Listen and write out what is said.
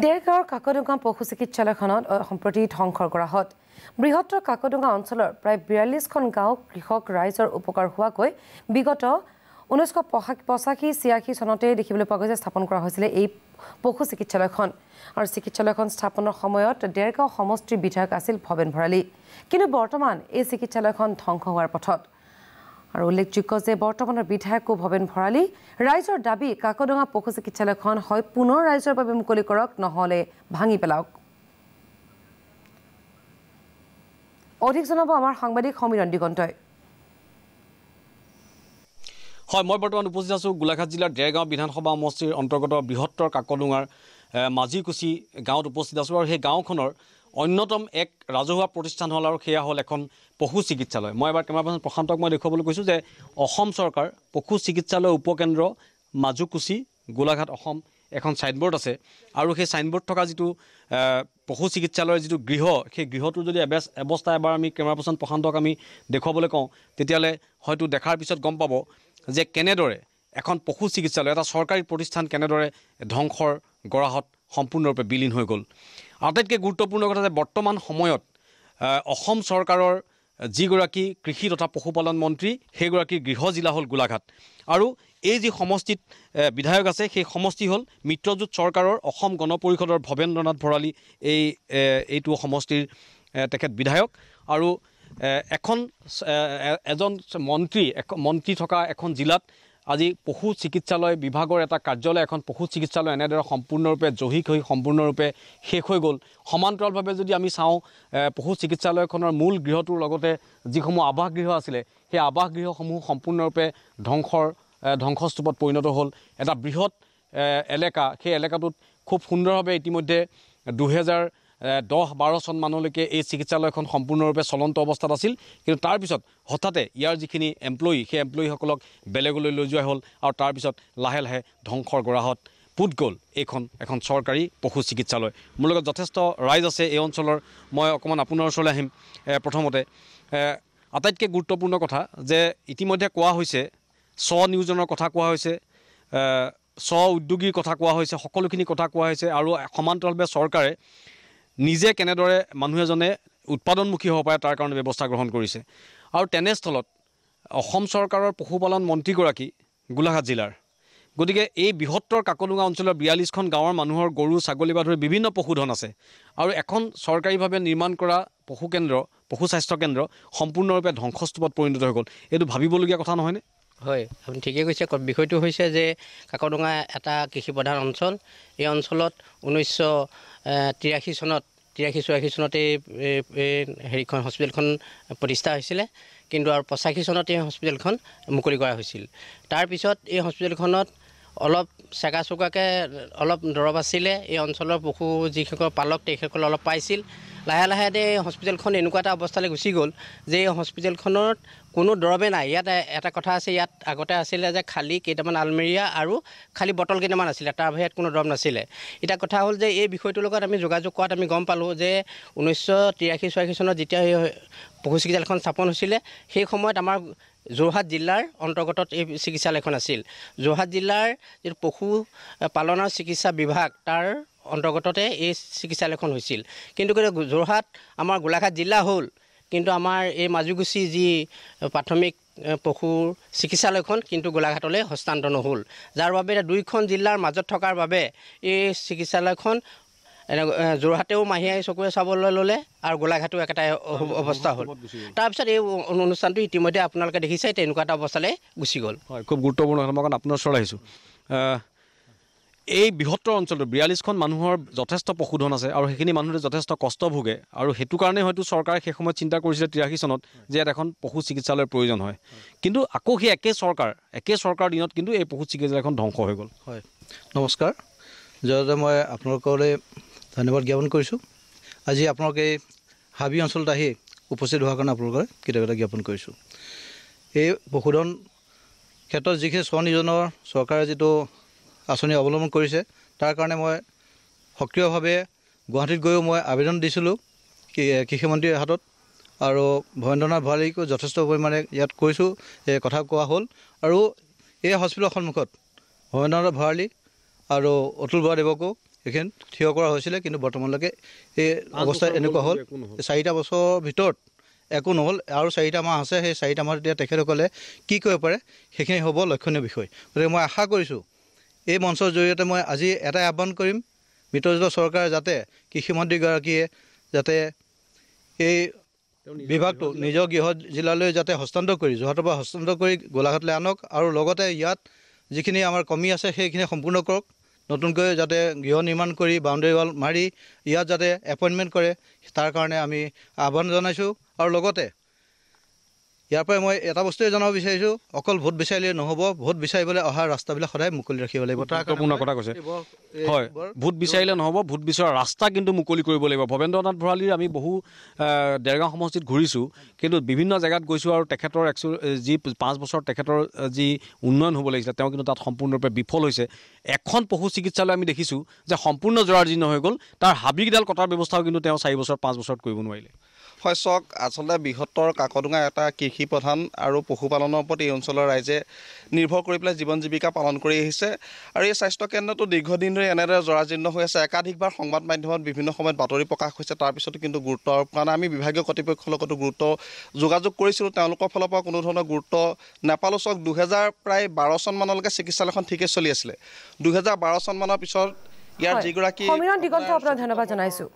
দেৰগাঁৱৰ কাকডোঙা পশু চিকিৎসালয়খনত সম্প্ৰতি ধ্বংসৰ কৰা হত বৃহত্তৰ কাকডোঙা অঞ্চলৰ প্ৰায় ৪২খন গাঁও কৃষক ৰাইজৰ উপকাৰ হোৱাকৈ বিগত 1985-86 চনতে দেখিবলৈ পোৱা গৈছে স্থাপন কৰা হৈছিল এই পশু চিকিৎসালয়খন আৰু চিকিৎসালয়খন স্থাপনৰ সময়ত দেৰগাঁও সমষ্টিৰ বিধায়ক আছিল ভৱেন ভৰালী কিন্তু বৰ্তমান এই চিকিৎসালয়খন ধ্বংস হোৱাৰ পথত আৰু উল্লেখযোগ্য যে বৰ্তমানৰ বিধায়ক ভৱেন ভৰালী ৰাইজৰ দাবী কাকডোঙা পশু চিকিৎসালয়খন হয় পুনৰ ৰাইজৰ বাবে মুকলি কৰক নহলে ভাঙি পেলাওক অধিক জনাব আমাৰ সাংবাদিক সমীৰণ দিগন্তই হয় মই বৰ্তমান উপস্থিত আছো গোলাঘাট জিলাৰ দেৰগাঁও বিধানসভা সমষ্টিৰ অন্তৰ্গত বৃহত্তৰ কাকডোঙাৰ মাজিকুছি গাঁৱত উপস্থিত আছো আৰু সেই গাঁওখনৰ অন্যতম এক ৰাজহুৱা প্ৰতিষ্ঠান হল আৰু সেয়া হল এখন পশু চিকিৎসালয় মই এবাৰ কেমেৰা পাৰ্চন প্ৰশান্তক মই দেখুৱাবলৈ কৈছো যে অসম চৰকাৰ পশু চিকিৎসালয় উপকেন্দ্ৰ মাজুকুছি গোলাঘাট অসম এখন সাইনবোৰ্ড আছে আৰু সেই সাইনবোৰ্ড থকা যেটো পশু চিকিৎসালয়ৰ যেটো গৃহ সেই গৃহটো যদি অৱস্থা এবাৰ আমি কেমেৰা পাৰ্চন প্ৰশান্তক আমি দেখুৱাবলৈ কওঁ তেতিয়ালে হয়তো দেখাৰ পিছত গম পাব যে কেনেদৰে এখন পশু চিকিৎসালয় এটা চৰকাৰী প্ৰতিষ্ঠান কেনেদৰে ধ্বংসৰ গৰাহত সম্পূৰ্ণৰূপে বিলীন হৈ গ'ল আটাইতকৈ গুৰুত্বপূৰ্ণ কথা যে বৰ্তমান সময়ত অসম চৰকাৰৰ যিগৰাকী কৃষি তথা পশুপালন মন্ত্ৰী সেইগৰাকী গৃহ জিলা হল গোলাঘাট আৰু এই যি সমষ্টিত বিধায়ক আছে সেই সমষ্টি হল মিত্ৰজোঁট চৰকাৰৰ অসম গণ পৰিষদৰ ভৱেন্দ্ৰনাথ ভৰালী এইটো সমষ্টিৰ তেখেত বিধায়ক আৰু এজন মন্ত্ৰী থকা এখন জিলাত আজি পশু চিকিৎসালয় বিভাগৰ এটা কাৰ্যালয় এখন পশু চিকিৎসালয় এনেদৰে সম্পূৰ্ণৰূপে জহিক হৈ সম্পূৰ্ণৰূপে শেষ হৈ গ'ল সমান্তৰালভাৱে যদি আমি চাওঁ পশু চিকিৎসালয়খনৰ মূল গৃহটোৰ লগতে যিসমূহ আৱাসগৃহ আছিলে সেই আৱাসগৃহসমূহ সম্পূৰ্ণৰূপে ধ্বংসস্তূপত পৰিণত হ'ল এটা বৃহৎ এলেকা সেই এলেকাটোত খুব সুন্দৰভাৱে ইতিমধ্যে 2010-12 চন মানলৈকে এই চিকিৎসালয়খন সম্পূৰ্ণৰূপে চলন্ত অৱস্থাত আছিল কিন্তু তাৰ পিছত হঠাতে ইয়াৰ যিখিনি এমপ্লয়ি সেই এমপ্লয়িসকলক বেলেগলৈ লৈ যোৱা হ'ল আৰু তাৰ পিছত লাহে লাহে ধ্বংসৰ গৰাহত পুত গ'ল এখন চৰকাৰী পশু চিকিৎসালয় মোৰ লগত যথেষ্ট ৰাইজ আছে এই অঞ্চলৰ মই অকমান আপোনাৰ ওচৰলৈ আহিম প্ৰথমতে আটাইতকৈ গুৰুত্বপূৰ্ণ কথা যে ইতিমধ্যে কোৱা হৈছে নিউজনৰ কথা কোৱা হৈছে উদ্যোগীৰ কথা কোৱা হৈছে সকলোখিনি কথা কোৱা হৈছে আৰু সমান্তৰালভাৱে চৰকাৰে নিজে কেনেদৰে মানুহ এজনে উৎপাদনমুখী হ'ব পাৰে তাৰ কাৰণে ব্যৱস্থা গ্ৰহণ কৰিছে আৰু তেনেস্থলত অসম চৰকাৰৰ পশুপালন মন্ত্ৰীগৰাকী গোলাঘাট জিলাৰ গতিকে এই বৃহত্তৰ কাকডোঙা অঞ্চলৰ ৪২খন গাঁৱৰ মানুহৰ গৰু ছাগলী বা ধৰি বিভিন্ন পশুধন আছে আৰু এখন চৰকাৰীভাৱে নিৰ্মাণ কৰা পশু স্বাস্থ্য কেন্দ্ৰ সম্পূৰ্ণৰূপে ধ্বংসস্তূপত পৰিণত হৈ গ'ল এইটো ভাবিবলগীয়া কথা নহয়নে হয় আপুনি ঠিকই কৈছে বিষয়টো হৈছে যে কাকডোঙা এটা কৃষি প্ৰধান অঞ্চল এই অঞ্চলত 1983 চনত 83-84 চনতে হেৰিখন হস্পিটেলখন প্ৰতিষ্ঠা হৈছিলে কিন্তু আৰু 85 চনত এই হস্পিটেলখন মুকলি কৰা হৈছিল তাৰ পিছত এই হস্পিটেলখনত অলপ চেকাচুকাকে অলপ দৰৱ আছিলে এই অঞ্চলৰ পশু যিসকল পালক তেখেতসকল অলপ পাইছিল লাহে লাহে হস্পিটেলখন এনেকুৱা এটা অৱস্থালৈ গুচি গ'ল যে এই হস্পিটেলখনত কোনো দৰৱে নাই ইয়াত এটা কথা আছে ইয়াত আগতে আছিলে যে খালি কেইটামান আলমেৰিয়া আৰু খালি বটল কেইটামান আছিলে তাৰ বাহিৰত কোনো দৰৱ নাছিলে এটা কথা হ'ল যে এই বিষয়টোৰ লগত আমি যোগাযোগ কৰাত আমি গম পালোঁ যে 1983-84 চনত যেতিয়া এই পশু চিকিৎসালয়খন স্থাপন হৈছিলে সেই সময়ত আমাৰ যোৰহাট জিলাৰ অন্তৰ্গত এই চিকিৎসালয়খন আছিল যোৰহাট জিলাৰ যিটো পশু পালনৰ চিকিৎসা বিভাগ তাৰ অন্তৰ্গততে এই চিকিৎসালয়খন হৈছিল কিন্তু যোৰহাট আমাৰ গোলাঘাট জিলা হ'ল কিন্তু আমাৰ এই মাজুগুছি যি প্ৰাথমিক পশু চিকিৎসালয়খন কিন্তু গোলাঘাটলৈ হস্তান্তৰ নহ'ল যাৰ বাবে দুইখন জিলাৰ মাজত থকাৰ বাবে এই চিকিৎসালয়খন যোৰহাটেও মাহিয়াই চকুৰে চাবলৈ ল'লে আৰু গোলাঘাটো একেটা অৱস্থা হ'ল তাৰপিছত এই অনুষ্ঠানটো ইতিমধ্যে আপোনালোকে দেখিছে তেনেকুৱা এটা অৱস্থালৈ গুচি গ'ল হয় খুব গুৰুত্বপূৰ্ণ মই আপোনাৰ ওচৰলৈ আহিছোঁ এই বৃহত্তৰ অঞ্চলটো ৪২খন মানুহৰ যথেষ্ট পশুধন আছে আৰু সেইখিনি মানুহে যথেষ্ট কষ্ট ভোগে আৰু সেইটো কাৰণে হয়তো চৰকাৰে সেই সময়ত চিন্তা কৰিছিলে 83 চনত যে ইয়াত এখন পশু চিকিৎসালয়ৰ প্ৰয়োজন হয় কিন্তু আকৌ সেই একে চৰকাৰ দিনত কিন্তু এই পশু চিকিৎসালয়খন ধ্বংস হৈ গ'ল হয় নমস্কাৰ যদিও মই আপোনালোকলৈ ধন্যবাদ জ্ঞাপন কৰিছোঁ আজি আপোনালোকে হাবি অঞ্চলত আহি উপস্থিত হোৱাৰ কাৰণে আপোনালোকৰ কৃতজ্ঞতা জ্ঞাপন কৰিছোঁ এই পশুধন ক্ষেত্ৰত যিখিনি স্বনিয়োজনৰ চৰকাৰে যিটো আঁচনি অৱলম্বন কৰিছে তাৰ কাৰণে মই সক্ৰিয়ভাৱে গুৱাহাটীত গৈও মই আবেদন দিছিলোঁ কৃষিমন্ত্ৰীৰ হাতত আৰু ভৱেন্দ্ৰনাথ ভৰালীকো যথেষ্ট পৰিমাণে ইয়াত কৈছোঁ এই কথা কোৱা হ'ল আৰু এই হস্পিটেলৰ সন্মুখত ভৱেন্দ্ৰনাথ ভৰালী আৰু অতুল বৰাদেৱকো এইখিনি থিয় কৰা হৈছিলে, কিন্তু বৰ্তমানলৈকে এই অৱস্থা এনেকুৱা হ'ল 4টা বছৰৰ ভিতৰত একো নহ'ল। আৰু 4টা মাহ আছে, সেই 4টা মাহত এতিয়া তেখেতসকলে কি কৰিব পাৰে সেইখিনি হ'ব লক্ষণীয় বিষয়। গতিকে মই আশা কৰিছোঁ এই মঞ্চৰ জৰিয়তে মই আজি এটাই আহ্বান কৰিম, মিত্ৰজোঁটৰ চৰকাৰে যাতে কৃষিমন্ত্ৰীগৰাকীয়ে যাতে এই বিভাগটো নিজৰ গৃহ জিলালৈ যাতে হস্তান্তৰ কৰি যোৰহাটৰ পৰা হস্তান্তৰ কৰি গোলাঘাটলৈ আনক, আৰু লগতে ইয়াত যিখিনি আমাৰ কমি আছে সেইখিনি সম্পূৰ্ণ কৰক। নতুনকৈ যাতে গৃহ নিৰ্মাণ কৰি বাউণ্ডেৰী ৱাল মাৰি ইয়াত যাতে এপইণ্টমেণ্ট কৰে, তাৰ কাৰণে আমি আহ্বান জনাইছোঁ। আৰু লগতে ইয়াৰ পৰাই মই এটা বস্তুৱে জনাব বিচাৰিছোঁ, অকল ভোট বিচাৰিলেই নহ'ব, ভোট বিচাৰিবলৈ অহা ৰাস্তাবিলাক সদায় মুকলি ৰাখিব লাগিব। গুৰুত্বপূৰ্ণ কথা কৈছে। হয়, ভোট বিচাৰিলে নহ'ব, ভোট বিচৰা ৰাস্তা কিন্তু মুকলি কৰিব লাগিব। ভৱেন্দ্ৰনাথ ভঁৰালীৰ আমি বহু দেৰগাঁও সমষ্টিত ঘূৰিছোঁ, কিন্তু বিভিন্ন জেগাত গৈছোঁ, আৰু তেখেতৰ যি 5 বছৰ তেখেতৰ যি উন্নয়ন হ'ব লাগিছিলে তেওঁ কিন্তু তাত সম্পূৰ্ণৰূপে বিফল হৈছে। এখন পশু চিকিৎসালয় আমি দেখিছোঁ যে সম্পূৰ্ণ জৰাজীৰ্ণ হৈ গ'ল, তাৰ হাবিকেইডাল কটাৰ ব্যৱস্থাও কিন্তু তেওঁ 4 বছৰ 5 বছৰত কৰিব নোৱাৰিলে। হয়, চাওক, আচলতে বৃহত্তৰ কাকডোঙা এটা কৃষি প্ৰধান আৰু পশুপালনৰ ওপৰত এই অঞ্চলৰ ৰাইজে নিৰ্ভৰ কৰি পেলাই জীৱন জীৱিকা পালন কৰি আহিছে। আৰু এই স্বাস্থ্যকেন্দ্ৰটো দীৰ্ঘদিন ধৰি এনেদৰে জৰাজীৰ্ণ হৈ আছে। একাধিকবাৰ সংবাদ মাধ্যমত বিভিন্ন সময়ত বাতৰি প্ৰকাশ হৈছে, তাৰপিছতো কিন্তু গুৰুত্ব আৰোপ কৰা নাই। আমি বিভাগীয় কৰ্তৃপক্ষৰ লগতো যোগাযোগ কৰিছিলোঁ, তেওঁলোকৰ ফালৰ পৰা কোনো ধৰণৰ গুৰুত্ব নাপালোঁ। চাওক, 2012 চনমানলৈকে চিকিৎসালয়খন ঠিকেই চলি আছিলে। 2012 চনমানৰ পিছত ইয়াৰ যিগৰাকী সমীৰণ দিগন্ত আপোনাক ধন্যবাদ জনাইছোঁ।